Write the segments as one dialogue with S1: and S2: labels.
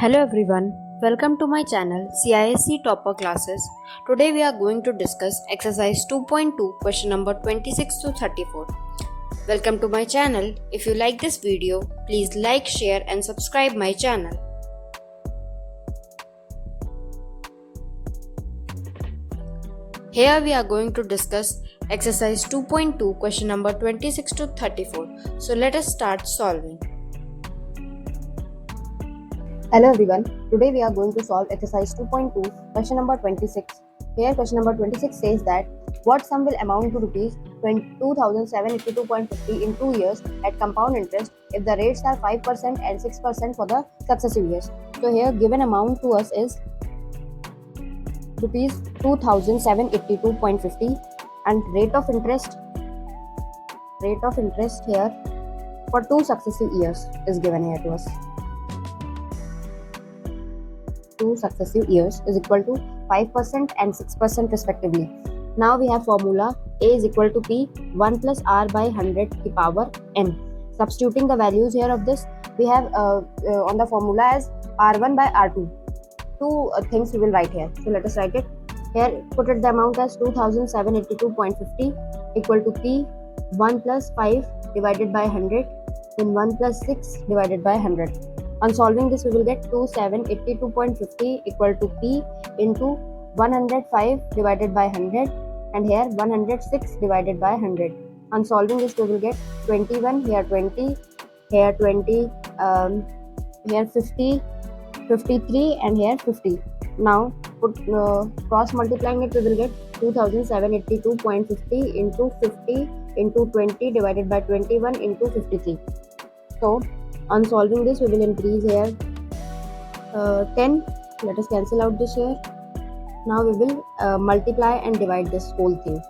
S1: Hello everyone, welcome to my channel CISC Topper Classes. Today we are going to discuss exercise 2.2 question number 26 to 34. Welcome to my channel. If you like this video, please like, share and subscribe my channel. Here we are going to discuss exercise 2.2 question number 26 to 34. So let us start solving.
S2: Hello everyone, today we are going to solve exercise 2.2 question number 26. Here question number 26 says that what sum will amount to rupees 2,782.50 in 2 years at compound interest if the rates are 5% and 6% for the successive years. So here given amount to us is rupees 2,782.50 and rate of interest here for 2 successive years is given here to us. 2 successive years is equal to 5% and 6% respectively. Now we have formula A is equal to P 1 plus R by 100 to the power N. Substituting the values here of this, we have on the formula as R1 by R2. Two things we will write here. So let us write it. Here put it the amount as 2,782.50 equal to P 1 plus 5 divided by 100 then 1 plus 6 divided by 100. On solving this, we will get 2,782.50 equal to P into 105 divided by 100 and here 106 divided by 100. On solving this, we will get 21, here 20, here 20, here 50, 53 and here 50. Now cross multiplying it, we will get 2,782.50 into 50 into 20 divided by 21 into 53. So on solving this, we will increase here 10. Let us cancel out this here. Now we will multiply and divide this whole thing.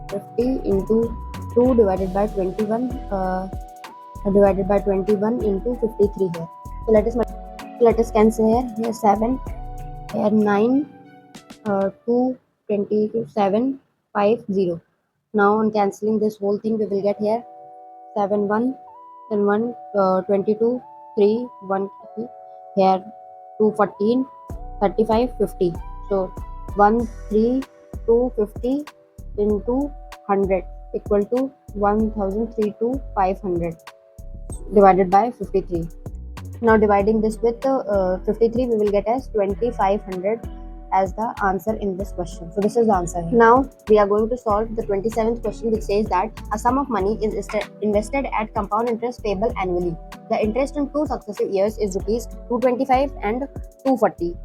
S2: 50 into 2 divided by 21 into 53 here. So let us cancel here. Here 7, here 9, 2, 20, 7, 5, 0. Now on cancelling this whole thing, we will get here 7, 1. Then 1, 22, 3, 1, 3, here 2, 14, 35, 50. So 1, 3, 2, 50 into 100 equal to 1,003 to 500 divided by 53. Now dividing this with 53, we will get as 2,500 as the answer in this question. So this is the answer here. Now we are going to solve the 27th question, which says that a sum of money is invested at compound interest payable annually. The interest in 2 successive years is rupees 225 and 240.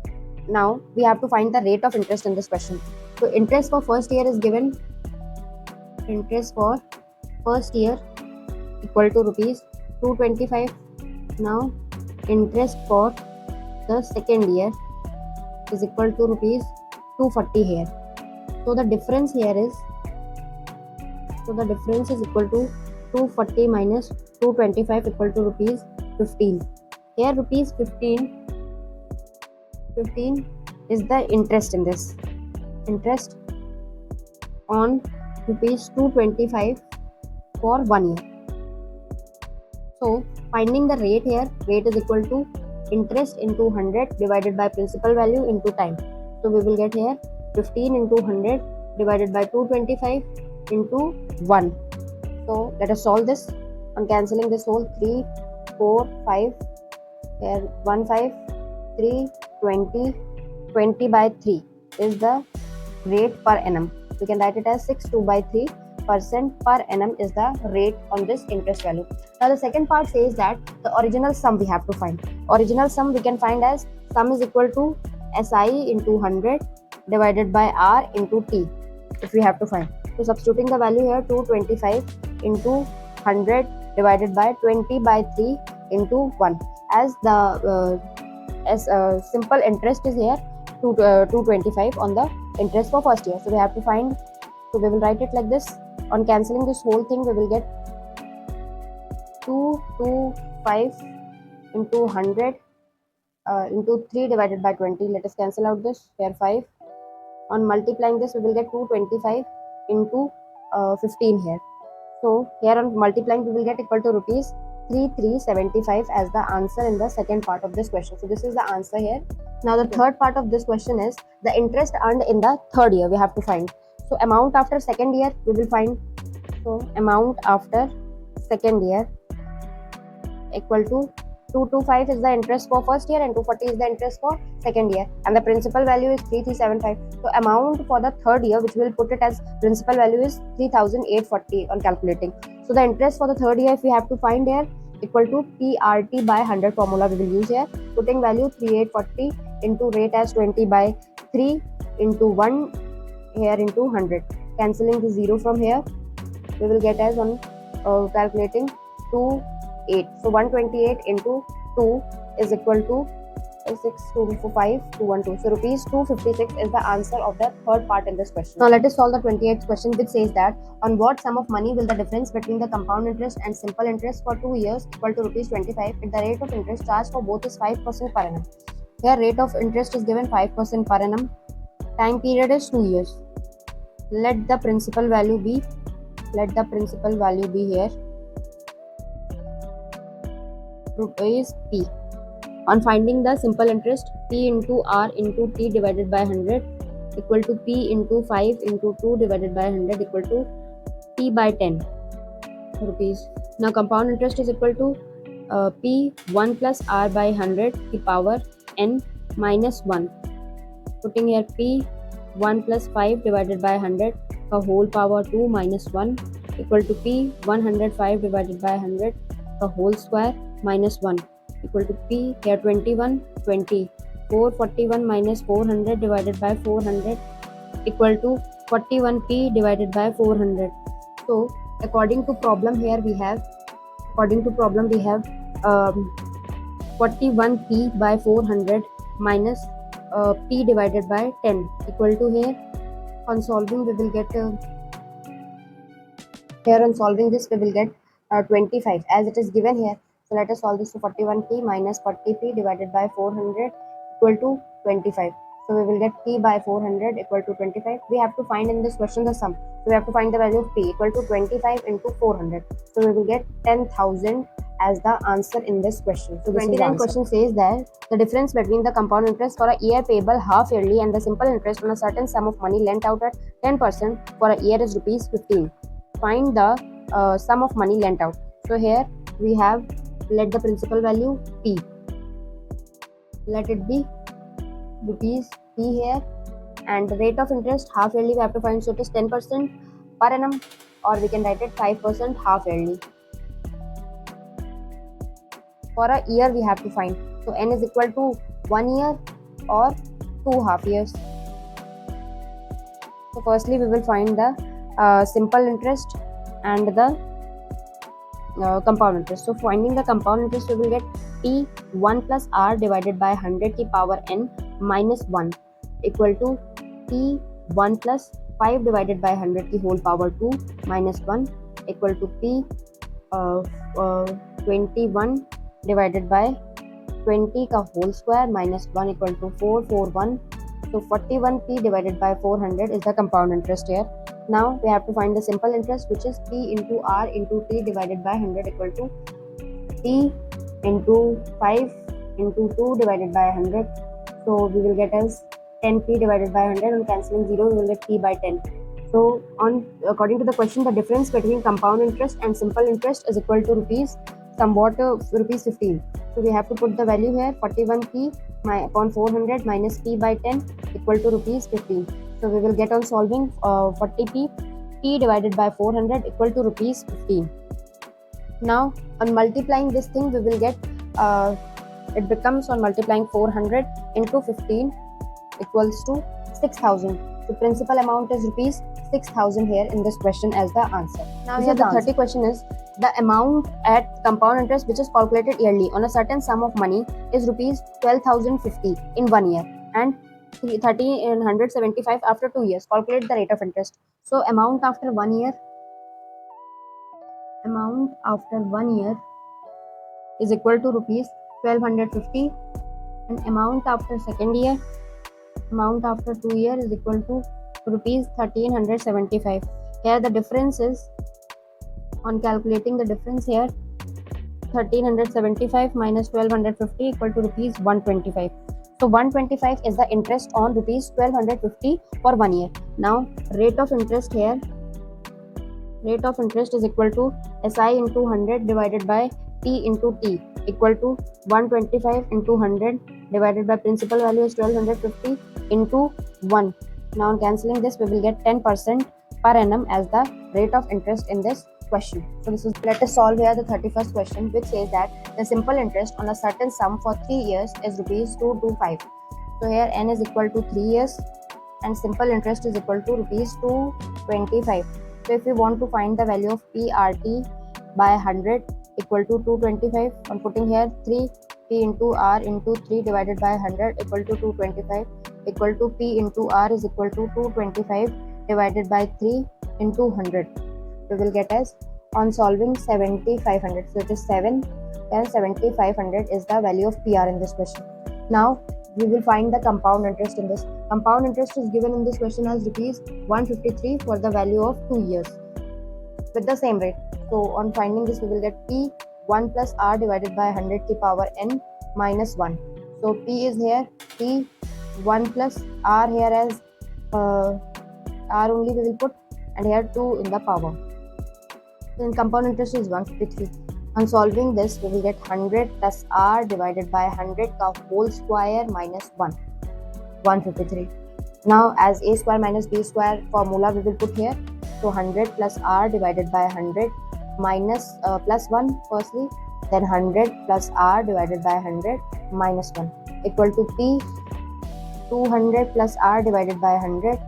S2: Now we have to find the rate of interest in this question. So interest for first year is given. Interest for first year equal to rupees 225. Now interest for the second year is equal to rupees 240 here. So the difference here is equal to 240 minus 225 equal to rupees 15. Here rupees 15 is the interest in this. Interest on rupees 225 for 1 year. So finding the rate here, rate is equal to interest into 100 divided by principal value into time. So we will get here 15 into 100 divided by 225 into 1. So let us solve this. On cancelling this whole 3, 4, 5, here 1, 5, 3, 20, 20 by 3 is the rate per annum. We can write it as 62 by 3% per annum is the rate on this interest value. Now the second part says that the original sum we have to find. Original sum we can find as sum is equal to SI into 100 divided by R into T if we have to find. So substituting the value here 225 into 100 divided by 20 by 3 into 1 as the simple interest is here 225 on the interest for first year. So we have to find. So we will write it like this. On cancelling this whole thing, we will get 225 into 100 into 3 divided by 20. Let us cancel out this. Here 5. On multiplying this, we will get 225 into 15 here. So here on multiplying, we will get equal to rupees 3375 as the answer in the second part of this question. So this is the answer here. Now the third part of this question is the interest earned in the third year we have to find. So amount after second year we will find. So amount after second year equal to 225 is the interest for first year and 240 is the interest for second year, and the principal value is 3375. So amount for the third year, which will put it as principal value, is 3840 on calculating. So the interest for the third year, if we have to find here, equal to PRT by 100 formula we will use here, putting value 3840 into rate as 20 by 3 into 1 here into 100, cancelling the 0 from here, we will get as on calculating 2 8. So 128 into 2 is equal to 625,212. So rupees 256 is the answer of the third part in this question. Now let us solve the 28th question, which says that on what sum of money will the difference between the compound interest and simple interest for 2 years equal to rupees 25 if the rate of interest charged for both is 5% per annum. Here rate of interest is given 5% per annum. Time period is 2 years. Let the principal value be here rupees P. On finding the simple interest, P into R into T divided by 100 equal to P into 5 into 2 divided by 100 equal to P by 10 rupees. Now compound interest is equal to P 1 plus R by 100 the power N minus 1. Putting here P 1 plus 5 divided by 100 the whole power 2 minus 1 equal to P 105 divided by 100 the whole square minus 1 equal to P here 21 20 441 minus 400 divided by 400 equal to 41P divided by 400. So according to problem we have 41P by 400 minus P divided by 10 equal to here on solving we will get here on solving this we will get 25 as it is given here. So let us solve this to 41P minus 40P divided by 400 equal to 25. So we will get P by 400 equal to 25. We have to find in this question the sum. So we have to find the value of P equal to 25 into 400. So we will get 10,000 as the answer in this question. So 29th question says that the difference between the compound interest for a year payable half yearly and the simple interest on a certain sum of money lent out at 10% for a year is rupees 15. Find the sum of money lent out. So here we have, let the principal value P, let it be rupees P here, and the rate of interest half yearly we have to find, so it is 10% per annum, or we can write it 5% half yearly. For a year we have to find, so N is equal to 1 year or 2 half years. So firstly we will find the simple interest and the compound interest. So finding the compound interest we will get P 1 plus R divided by 100 की power N minus 1 equal to P 1 plus 5 divided by 100 की whole power 2 minus 1 equal to P 21 divided by 20 का whole square minus 1 equal to 441. So 41P divided by 400 is the compound interest here. Now we have to find the simple interest, which is P into R into T divided by 100 equal to P into 5 into 2 divided by 100. So we will get as 10P divided by 100, and cancelling 0 we will get P by 10. So according to the question, the difference between compound interest and simple interest is equal to rupees 15. So we have to put the value here, 41P upon 400 minus P by 10 equal to rupees 15. So we will get on solving 40P P divided by 400 equal to rupees 15. Now on multiplying this thing we will get it becomes, on multiplying 400 into 15 equals to 6,000. The principal amount is rupees 6,000 here in this question as the answer. Now here the 30 question is the amount at compound interest which is calculated yearly on a certain sum of money is rupees 12,050 in 1 year and 1,375 after 2 years. Calculate the rate of interest. So amount after 1 year is equal to rupees 1,250, and amount after second year, amount after 2 years is equal to rupees 1,375. Here the difference is, on calculating the difference here, 1375 minus 1250 equal to rupees 125. So 125 is the interest on rupees 1250 for 1 year. Now rate of interest here, rate of interest is equal to SI into 100 divided by T into T equal to 125 into 100 divided by principal value is 1250 into 1. Now cancelling this, we will get 10% per annum as the rate of interest in this question. So this is, let us solve here the 31st question, which says that the simple interest on a certain sum for 3 years is rupees 225. So here n is equal to 3 years and simple interest is equal to rupees 225. So if we want to find the value of PRT by 100 equal to 225, I'm putting here 3 P into R into 3 divided by 100 equal to 225 equal to P into R is equal to 225 divided by 3 into 100. We will get as, on solving, 7500. So it is 7 and 7500 is the value of PR in this question. Now we will find the compound interest in this. Compound interest is given in this question as rupees 153 for the value of 2 years with the same rate. So on finding this, we will get P 1 plus R divided by 100 to power n minus 1. So P is here, P 1 plus R here as R only we will put, and here 2 in the power. Then compound interest is 153. On solving this, we will get 100 plus R divided by 100 का whole square minus 1, 153. Now as A square minus B square formula we will put here. So 100 plus R divided by 100 minus plus 1 firstly, then 100 plus R divided by 100 minus 1 equal to P 200 plus R divided by 100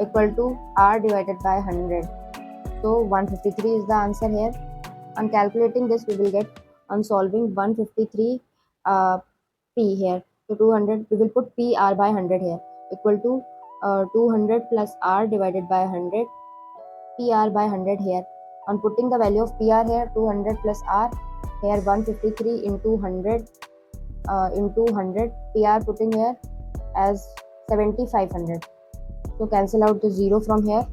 S2: equal to R divided by 100. So 153 is the answer here. On calculating this, we will get, on solving, 153 P here. So 200, we will put PR by 100 here equal to 200 plus R divided by 100 PR by 100 here. On putting the value of PR here, 200 plus R here, 153 into 100 into 100, PR putting here as 7500. So cancel out the 0 from here.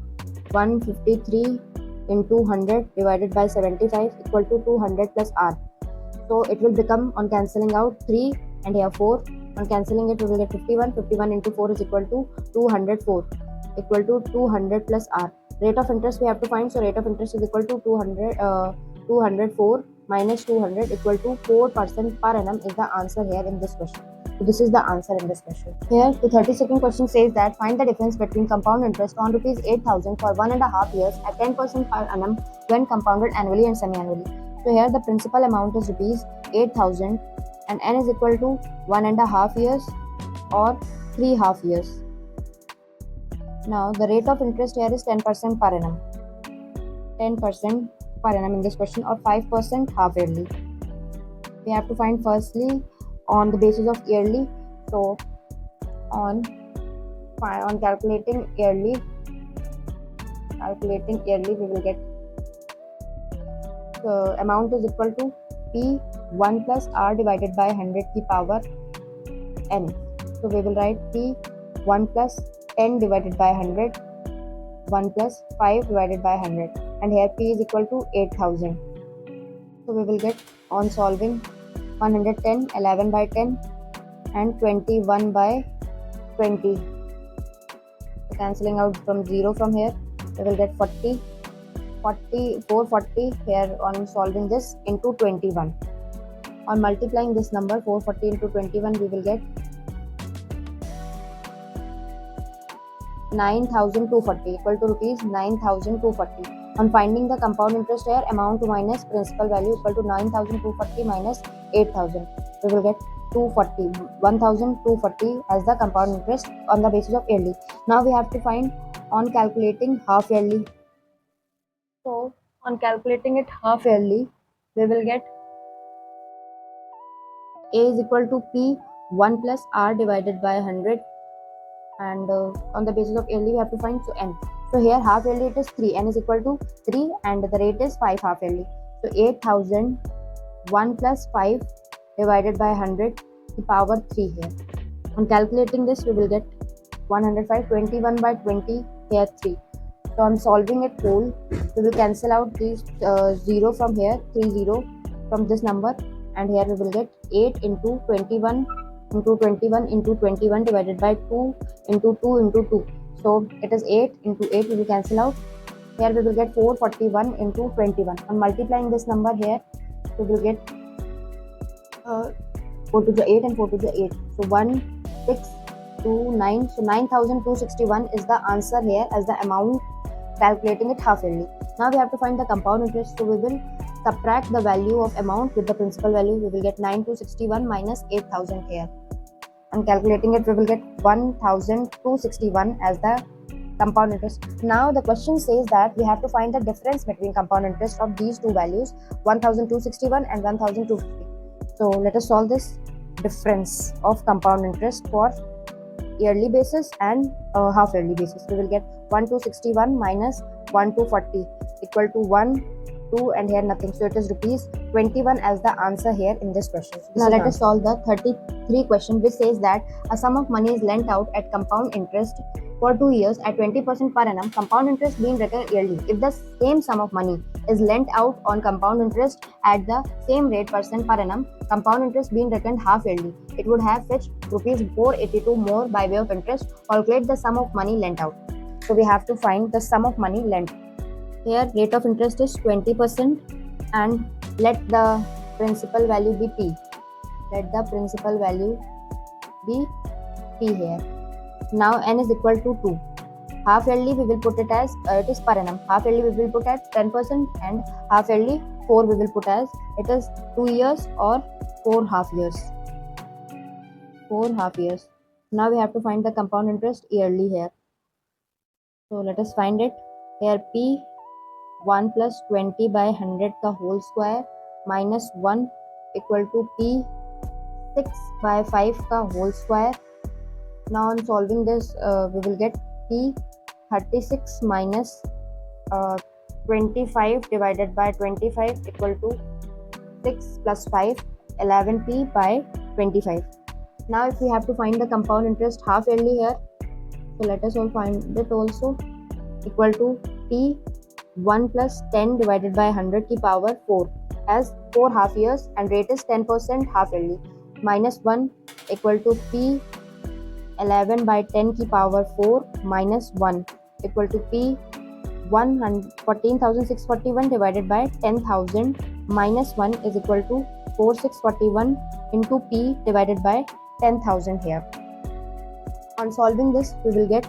S2: 153 into 100 divided by 75 equal to 200 plus R. So it will become, on cancelling out, 3 and here 4. On cancelling it, we will get 51. 51 into 4 is equal to 204 equal to 200 plus R. Rate of interest we have to find. So rate of interest is equal to 204 minus 200 equal to 4% per annum is the answer here in this question. So this is the answer in this question. Here the 32nd question says that find the difference between compound interest on rupees 8,000 for 1.5 years at 10% per annum when compounded annually and semi-annually. So here the principal amount is rupees 8,000 and n is equal to 1.5 years or 3 half years. Now the rate of interest here is 10% per annum. 10% per annum in this question, or 5% half yearly. We have to find firstly on the basis of yearly. So on calculating yearly we will get the amount is equal to P 1 plus R divided by 100 की power n. So we will write P 1 plus 10 divided by 100, 1 plus 5 divided by 100, and here P is equal to 8,000. So we will get, on solving, 110, 11 by 10 and 21 by 20. So cancelling out from 0 from here, we will get 40, 440 here on solving this into 21. On multiplying this number 440 into 21, we will get 9,240 equal to rupees 9,240. On finding the compound interest here, amount minus principal value equal to 9,240 minus 8,000. We will get 1,240 as the compound interest on the basis of yearly. Now we have to find on calculating half yearly. So on calculating it half yearly, we will get A is equal to P 1 plus R divided by 100, and on the basis of yearly we have to find, so n. So here half yearly it is 3, n is equal to 3 and the rate is 5 half yearly. So 8,000 1 plus 5 divided by 100 to power 3 here. On calculating this we will get 105, 21 by 20 here 3. So on solving it whole, we will cancel out these 0 from here, 3 0, from this number, and here we will get 8 into 21 into 21 into 21 divided by 2 into 2 into 2. So it is 8 into 8, we will cancel out. Here we will get 441 into 21. On multiplying this number here, we will get 4 to the 8 and 4 to the 8. So 1629. So 9261 is the answer here as the amount, calculating it half yearly. Now we have to find the compound interest. So we will subtract the value of amount with the principal value. We will get 9261 minus 8000 here. And calculating it, we will get 1261 as the compound interest. Now the question says that we have to find the difference between compound interest of these two values, 1261 and 1250. So let us solve this difference of compound interest for yearly basis and half yearly basis. We will get 1261 minus 1240 equal to 1, 2, and here nothing. So it is rupees 21 as the answer here in this question. Now let us solve the 33 question, which says that a sum of money is lent out at compound interest for 2 years at 20% per annum, compound interest being reckoned yearly. If the same sum of money is lent out on compound interest at the same rate percent per annum, compound interest being reckoned half yearly, it would have fetched rupees 482 more by way of interest. Calculate the sum of money lent out. So we have to find the sum of money lent. Here rate of interest is 20% and let the principal value be P. Let the principal value be P here. Now n is equal to 2. Half yearly we will put it as it is per annum. Half yearly we will put at 10% and half yearly 4 we will put as it is 2 years or 4 half years. 4 half years. Now we have to find the compound interest yearly here. So let us find it. Here P 1 plus 20 by 100 ka whole square minus 1 equal to P 6 by 5 ka whole square. Now on solving this, we will get P 36 minus 25 divided by 25 equal to 6 plus 5, 11P by 25. Now if we have to find the compound interest half yearly here, so let us all find it also, equal to P 1 plus 10 divided by 100 ki power 4 as 4 half years and rate is 10% half yearly, minus 1 equal to P 11 by 10 ki power 4 minus 1 equal to P 14,641 divided by 10,000 minus 1 is equal to 4,641 into P divided by 10,000 here. On solving this, we will get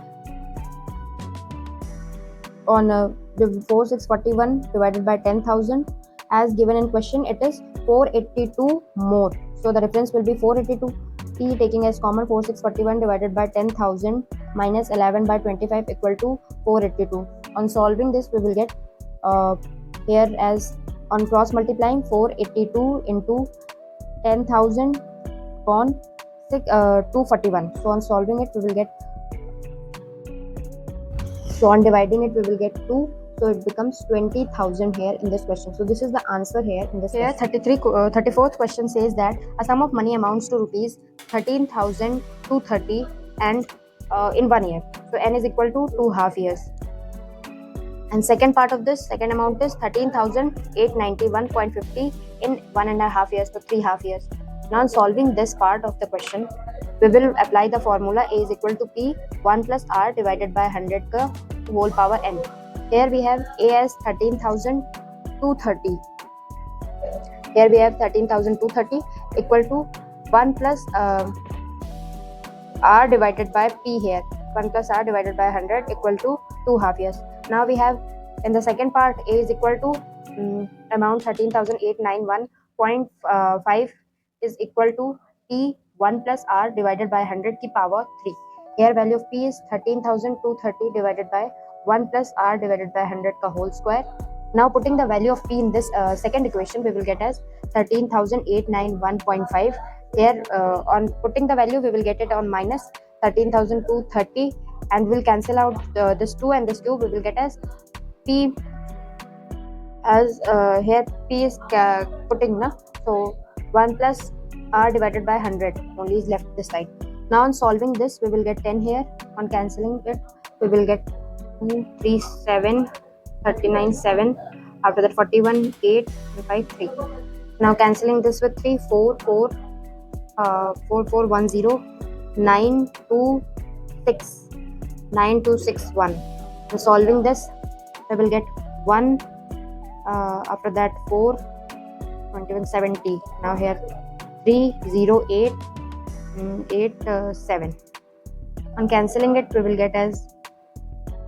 S2: on 4,641 divided by 10,000 as given in question, it is 482 more. So the difference will be 482. P taking as common, 4,641 divided by 10,000 minus 11 by 25 equal to 482. On solving this, we will get here as on cross multiplying 482 into 10,000 upon 241. So on solving it, we will get, so on dividing it, we will get 2. So it becomes 20,000 here in this question. So this is the answer here in this
S1: Here
S2: question. 34th question says that a sum of money amounts to rupees 13,230 and in 1 year. So n is equal to 2 half years. And second part of this, second amount is 13,891.50 in 1.5 years, so 3 half years. Now in solving this part of the question, we will apply the formula A is equal to P 1 plus R divided by 100 ka whole power n. Here we have A as 13,230. Here we have 13,230 equal to 1 plus R divided by P here. 1 plus R divided by 100 equal to 2 half years. Now we have in the second part A is equal to amount 13,891.5 is equal to P 1 plus R divided by 100 ki power 3. Here value of P is 13,230 divided by 1 plus R divided by 100 ka whole square. Now putting the value of P in this second equation, we will get as 13,891.5. Here on putting the value, we will get it on minus 13,230 and we'll cancel out this 2 and this 2. We will get as P as here P is putting na, so 1 plus R divided by 100 only is left this side. Now on solving this, we will get 10 here. On cancelling it, we will get 2, 3, 7, 39, 7. After that 41, 8, and 5, 3. Now cancelling this with 3, 4, 4, 4, 4, 1, 0, 9, 2, 6, 9, 2, 6, 1. So solving this, we will get 1, after that 4, 21, 70. Now here 3, 0, 8, 8, 7. On cancelling it, we will get as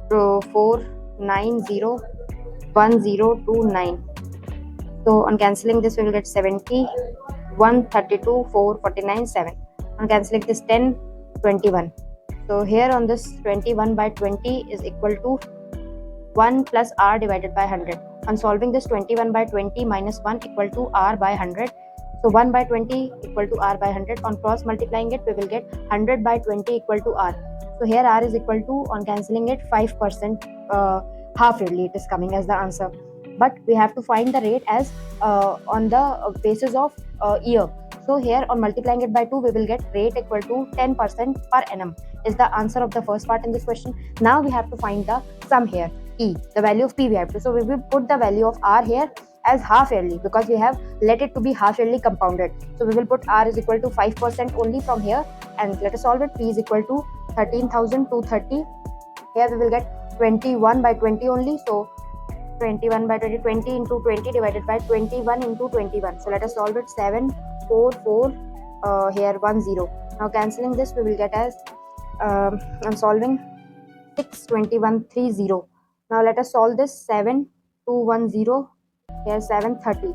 S2: 4, 9, 0, 1, 0, 2, 9. So on cancelling this, we will get 70, 1, 32, 4, 49, 7. On cancelling this 10, 21. So here on this 21 by 20 is equal to 1 plus r divided by 100. On solving this, 21 by 20 minus 1 equal to r by 100. So 1 by 20 equal to r by 100. On cross multiplying it, we will get 100 by 20 equal to r. So here r is equal to, on cancelling it, 5% half yearly it is coming as the answer. But we have to find the rate as on the basis of year. So here on multiplying it by 2, we will get rate equal to 10% per annum is the answer of the first part in this question. Now we have to find the sum here, E, the value of P we have to. So we will put the value of R here as half yearly because we have let it to be half yearly compounded. So we will put R is equal to 5% only from here, and let us solve it. P is equal to 13,230. Here we will get 21 by 20 only. So 21 by 20, 20 into 20 divided by 21 into 21. So let us solve it. 7, 4, 4, here 1, 0. Now cancelling this, we will get as, I'm solving 6, 21, 3, 0. Now let us solve this. 7, 2, 1, 0, here 7, 30.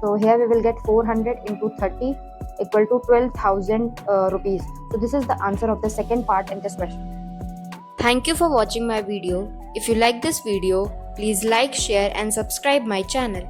S2: So here we will get 400 into 30 equal to 12,000 rupees. So this is the answer of the second part in this question.
S1: Thank you for watching my video. If you like this video, please like, share and subscribe my channel.